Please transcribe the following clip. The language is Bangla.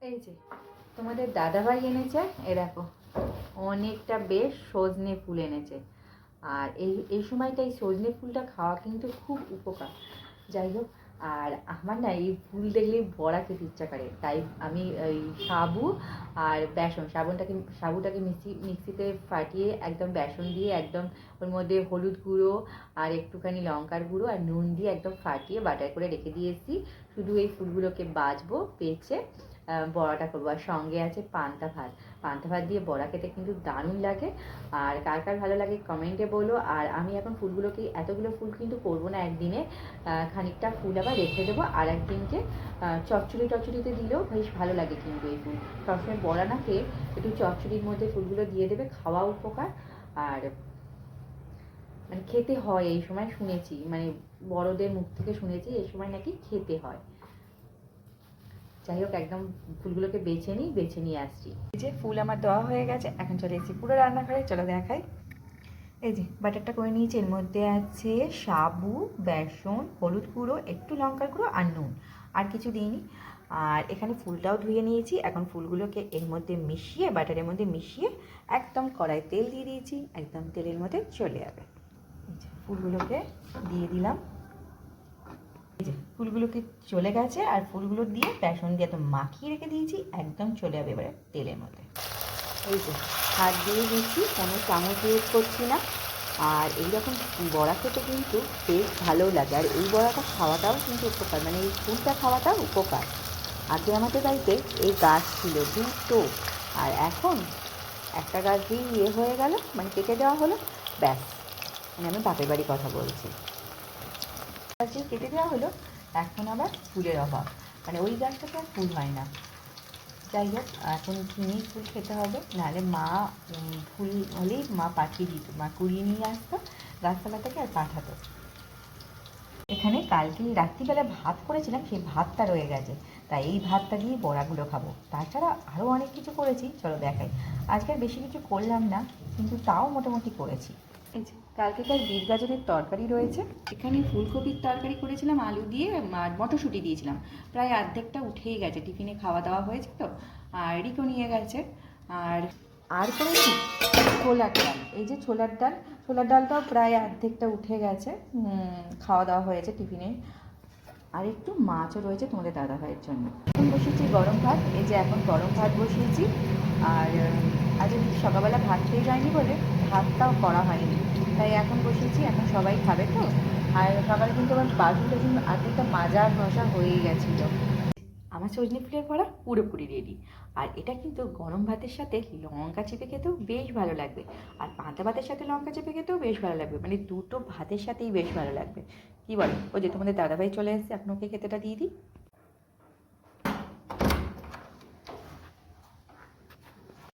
এই যে তোমাদের দাদাভাই এনেছে, এ দেখো অনেকটা বেশ সজনে ফুল এনেছে। আর এই এই সময়টা এই সজনে ফুলটা খাওয়া কিন্তু খুব উপকার। যাই হোক, আর আমার না এই ফুল দেখলেই বড়া খেতে ইচ্ছা করে, তাই আমি এই সাবু আর বেসন সাবুটাকে মিক্সিতে ফাটিয়ে একদম বেসন দিয়ে একদম ওর মধ্যে হলুদ গুঁড়ো আর একটুখানি লঙ্কার গুঁড়ো আর নুন দিয়ে একদম ফাটিয়ে বাটার করে রেখে দিয়েছি। শুধু এই ফুলগুলোকে বাছবো, বেছে বড়াটা করবো। আর সঙ্গে আছে পান্তা ভাত দিয়ে বড়া খেতে কিন্তু দারুণ লাগে। আর কার কার ভালো লাগে কমেন্টে বলো। আর আমি এখন ফুলগুলোকে, এতগুলো ফুল কিন্তু করবো না একদিনে, খানিকটা ফুল আবার রেখে দেবো আর একদিনকে চচ্চড়িতে দিলেও বেশ ভালো লাগে। কিন্তু এই ফুল সবসময় বড়া না খেয়ে একটু চচ্চড়ির মধ্যে ফুলগুলো দিয়ে দেবে, খাওয়া উপকার। আর মানে খেতে হয় এই সময়, শুনেছি মানে বড়দের মুখ থেকে শুনেছি এই সময় নাকি খেতে হয়। যাই হোক, একদম ফুলগুলোকে বেছে নিয়ে আসছি। এই যে ফুল আমার দেওয়া হয়ে গেছে, এখন চলে এসেছি পুরো রান্নাঘরে, চলো দেখাই। এই যে বাটারটা করে নিয়েছি, এর মধ্যে আছে সাবু, বেসন, হলুদ গুঁড়ো, একটু লঙ্কার গুঁড়ো আর নুন, আর কিছু দিইনি। আর এখানে ফুলটাও ধুয়ে নিয়েছি, এখন ফুলগুলোকে এর মধ্যে মিশিয়ে, বাটারের মধ্যে মিশিয়ে একদম কড়াই তেল দিয়ে দিয়েছি, একদম তেলের মধ্যে চলে যাবে। ফুলগুলোকে দিয়ে দিলাম। এই যে ফুলগুলোকে চলে গেছে, আর ফুলগুলো দিয়ে বেসন দিয়ে তো মাখিয়ে রেখে দিয়েছি, একদম চলে যাবে এবারে তেলের মধ্যে। এই যে হাত দিয়ে দিচ্ছি, কোনো চামচ ইউজ করছি না। আর এইরকম বড়া খেতে কিন্তু বেশ ভালো লাগে। আর এই বড়াটা খাওয়াটাও কিন্তু উপকার, মানে এই ফুলটা খাওয়াটাও উপকার। আগে আমাদের বাড়িতে এই গাছ ছিল দুটো, আর এখন একটা গাছ দিয়ে হয়ে গেল, মানে কেটে দেওয়া হলো, ব্যাস। মানে আমি বাপের বাড়ির কথা বলছি। গাছ দিয়ে কেটে দেওয়া হলো, এখন আবার ফুলের অভাব, মানে ওই গাছটাতে আর ফুল হয় না। যাই হোক, এখন কিনেই ফুল খেতে হবে, নাহলে মা ফুল হলেই মা পাঠিয়ে দিত, মা কুড়িয়ে নিয়ে আসতো গাছতলা থেকে আর পাঠাতো। এখানে কালকে রাত্রিবেলা ভাত করেছিলাম, সেই ভাতটা রয়ে গেছে, তাই এই ভাতটা দিয়ে বড়াগুলো খাবো। তাছাড়া আরও অনেক কিছু করেছি, চলো দেখাই। আজকে বেশি কিছু করলাম না, কিন্তু তাও মোটামুটি করেছি। এই যে কালকেকার বিট গাজরের তরকারি রয়েছে, এখানে ফুলকপির তরকারি করেছিলাম আলু দিয়ে, আর মটরশুঁটি দিয়েছিলাম। প্রায় অর্ধেকটা উঠেই গেছে, টিফিনে খাওয়া দাওয়া হয়েছে তো, আর রিকো নিয়ে গেছে। আর করেছি ছোলার ডাল, এই যে ছোলার ডালটাও প্রায় অর্ধেকটা উঠে গেছে, খাওয়া দাওয়া হয়েছে টিফিনে। আর একটু মাছও রয়েছে তোমাদের দাদাভাইয়ের জন্য। এখন বসিয়েছি গরম ভাত, এই যে এখন গরম ভাত বসিয়েছি। আর আজ সকালবেলা ভাত খেয়ে যায়নি বলে ভাতটাও করা হয়নি, তাই এখন বসিয়েছি, এখন সবাই খাবে তো। আর সকালে কিন্তু আমার বাসন টাসন আর্ধেকটা মাজা ঘষা হয়েই গেছিলো। আমার সজনে ফুলের বড়া পুরোপুরি রেডি। আর এটা কিন্তু গরম ভাতের সাথে লঙ্কা চেপে খেতেও বেশ ভালো লাগবে, আর পান্তা ভাতের সাথে লঙ্কা চেপে খেতেও বেশ ভালো লাগবে, মানে দুটো ভাতের সাথেই বেশ ভালো লাগবে। কী বলো? ওই যে তোমাদের দাদাভাই চলে এসেছে, এখন ওকে খেতেটা দিয়ে দিই।